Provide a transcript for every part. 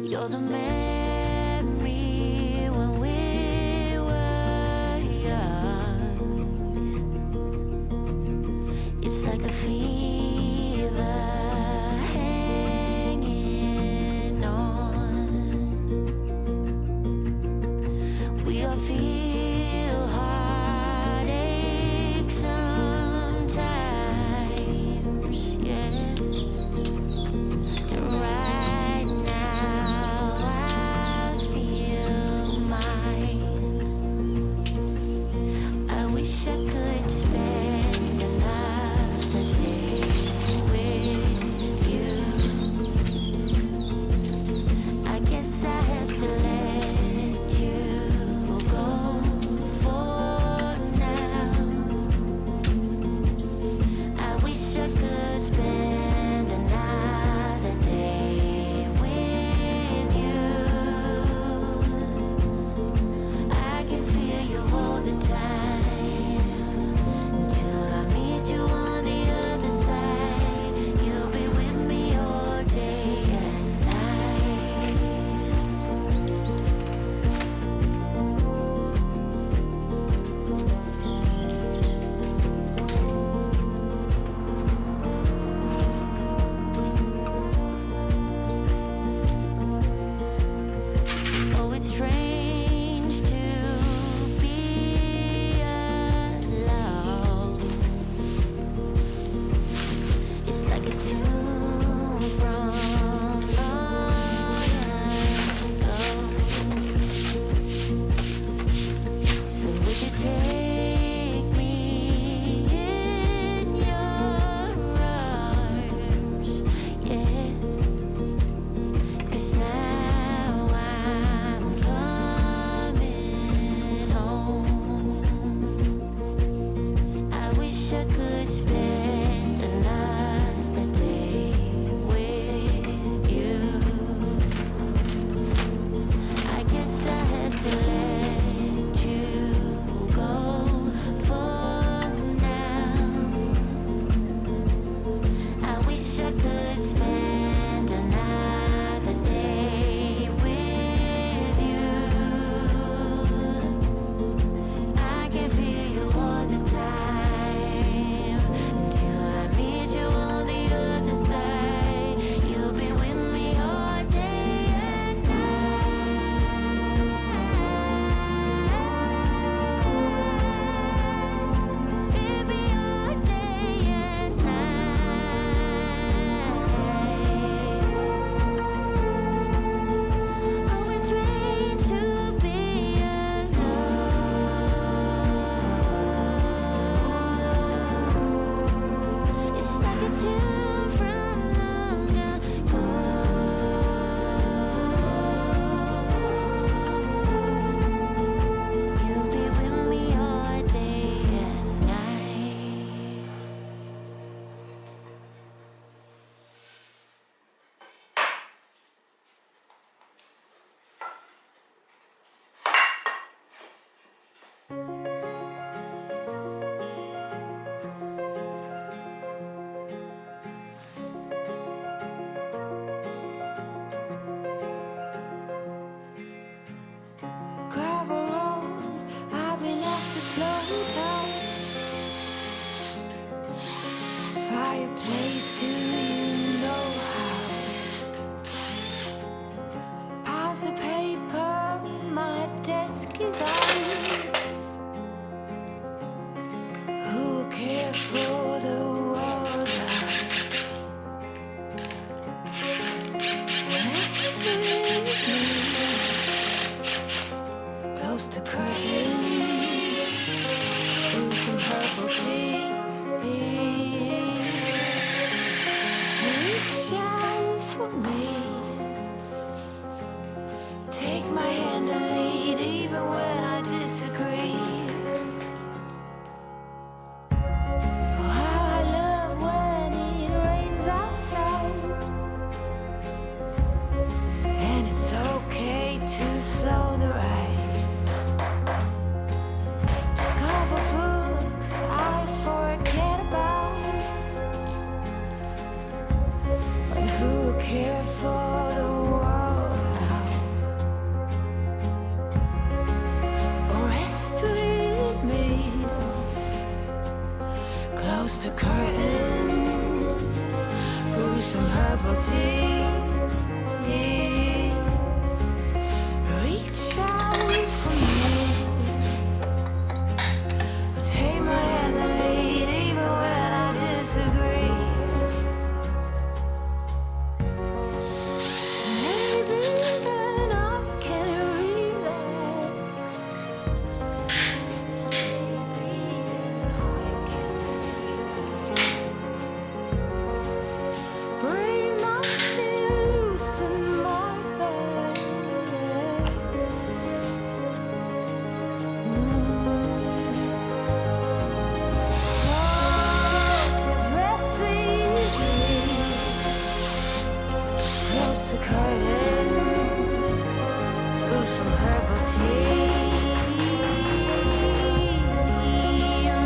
You're the memory when we were young. It's like a fever hanging on. We all feel heartache sometimes, yeah. And right now I feel mine. I wish I could spend another day with you. I guess I have to let you go for now. I wish I could spend another day with you. I can feel you all the time until I meet you on the other side. You'll be with me all day and night. Oh, it's strange to be alone. It's like a tune from long ago. So would you take me in your arms? Yeah. 'Cause now I'm coming home. I wish I could spend another day with you. I guess I have to let you go for now. I wish I could spend another day with you. I can feel you all the time until I meet you on the other side. You'll be with me all day and night. Baby, all day and night. Oh, it's strange to be alone. It's like a tune from long ago. You'll be with me all day and night. Gravel road, I've been asked to slow down. Fireplace, do you know how? Piles of paper, my desk is on. Who will care for the world next to me? Close to curtain, do some herbal tea. Reach out for me. Take my hand and lead even when I disagree. Oh, how I love when it rains outside. And it's okay to slow the ride. Discover books I forget about. But who care for the world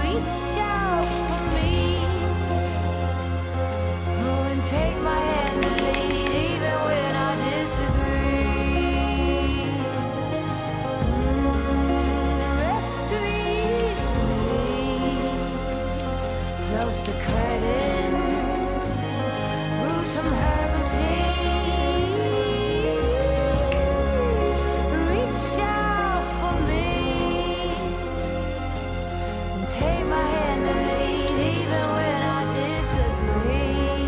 Reach out for me. Oh, and take my hand and lead, even when I disagree. Rest sweetly, close the curtain, brew some herbal tea. Reach out for me and take my hand and lead, even when I disagree.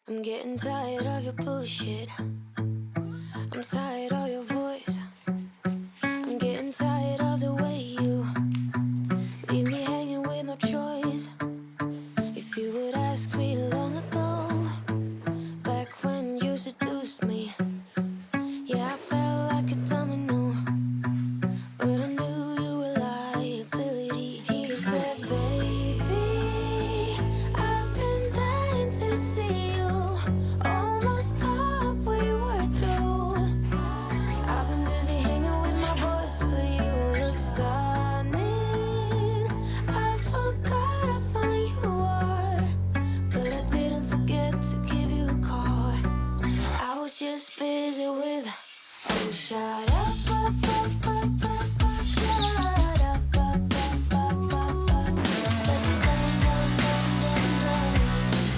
I'm getting tired of your bullshit. I'm tired of your voice. I'm getting tired of the way you leave me hanging with no choice. If you would ask me long ago, back when you seduced me, yeah, I felt like a domino, but I knew your reliability. He said, baby, I've been dying to see you. Almost thought we were through. I've been busy hanging with my boys, but you look stunning. I forgot how fine you are, but I didn't forget to give you a call. I was just busy with, oh, shut up, shut up, such a dumb.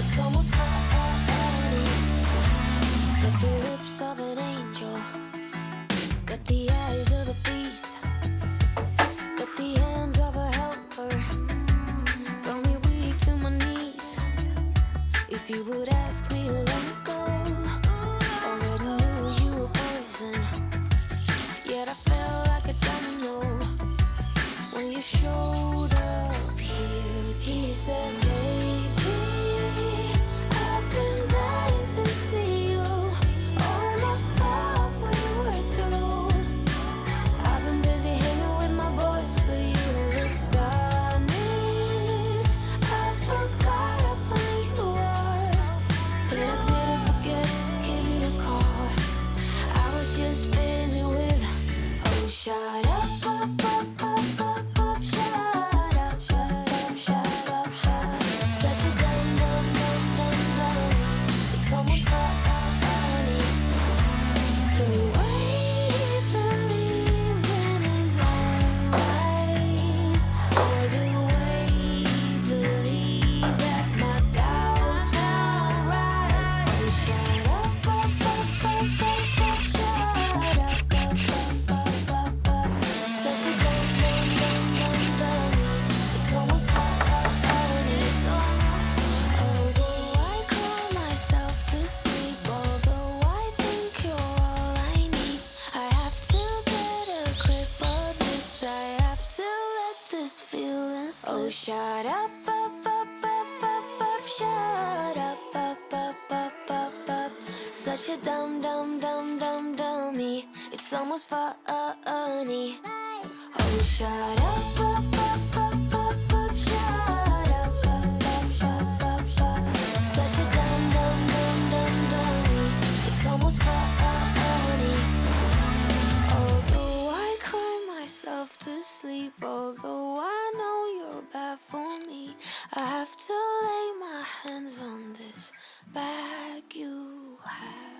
It's almost funny. Got the lips of an angel, got the eyes of a beast, got the hands of a helper. Got me weak to my knees. If you would ask me long ago, already knew you were poison. Yet I felt like a domino when you showed up here. He said, baby, I've been dying to see you. Almost thought we were through. I've been busy hanging with my boys, but you look stunning. I forgot how fine you are, but I didn't forget to give you a call. I was just busy with, oh, shut up, shut up, such a dumb. It's almost funny. The way he believes in his own lies, or the way he believes that my doubts won't rise. Oh, shut up, such a dummy. It's almost funny. Although I cry myself to sleep, although I think you're all I need, I have to get a grip on this. I have to let this feeling slip. Oh, shut up, shut up, such a dummy. It's almost funny. Oh, shut up, shut up, such a dummy. It's almost funny. Although I cry myself to sleep, although I know you're bad for me, I have to lay my hands on this bag you have.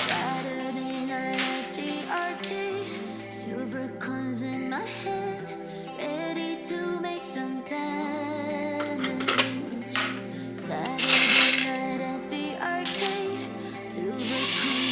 Saturday night at the arcade, silver coins in my hand, ready to make some damage. Saturday night at the arcade, silver coins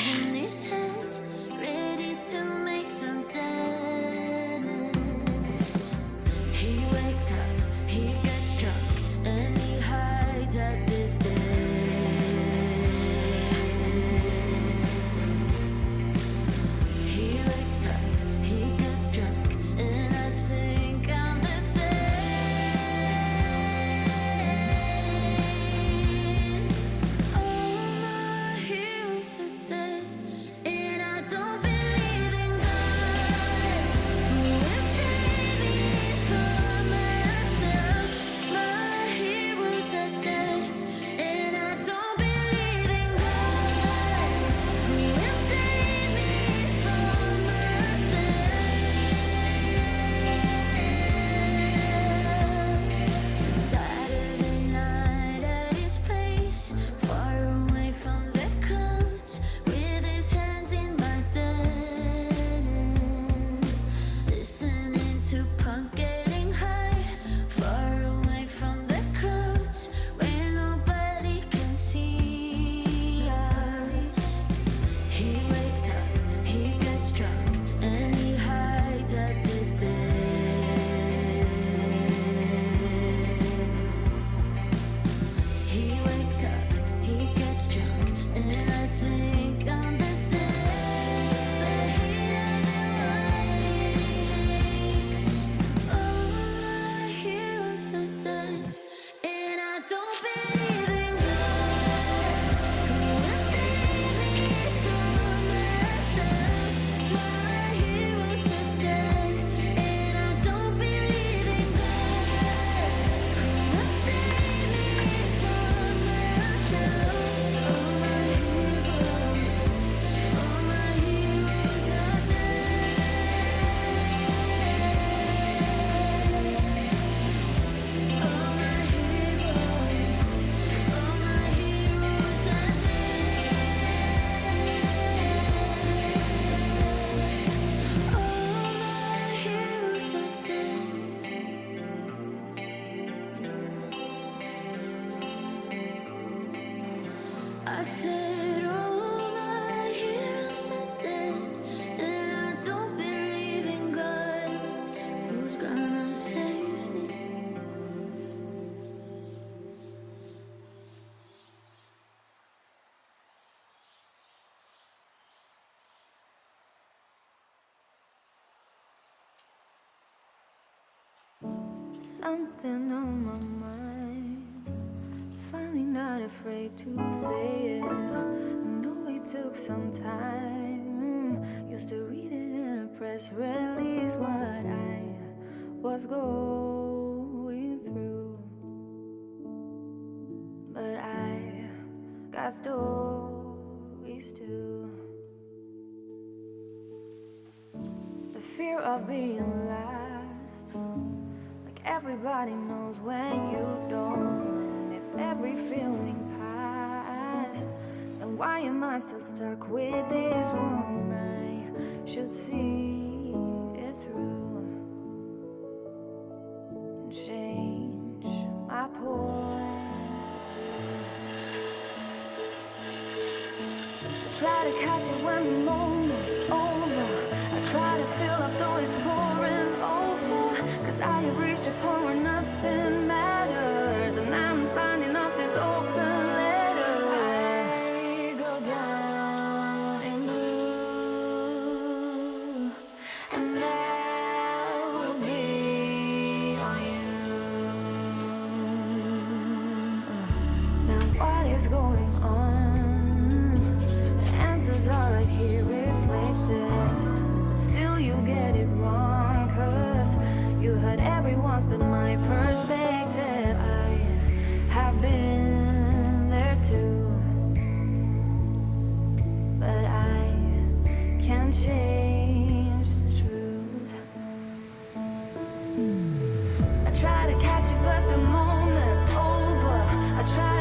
said all my heroes said that I don't believe in God. Who's gonna save me? Something on my mind, finally not afraid to say it. I know it took some time, used to read it in a press release what I was going through. But I got stories too. The fear of being last, everybody knows when you don't. If every feeling passed, then why am I still stuck with this one? I should see it through and change my point. I try to catch it when the moment's over. I try to fill up though it's pouring over. 'Cause I have reached a point where nothing matters, and I'm signing off this open letter. I go down in blue, and that will be on you. Now what is going on? The answers are right here reflected, but still you get it wrong. 'Cause you heard everyone's but my perspective. I have been there too, but I can't change the truth. I try to catch it but the moment's over. I try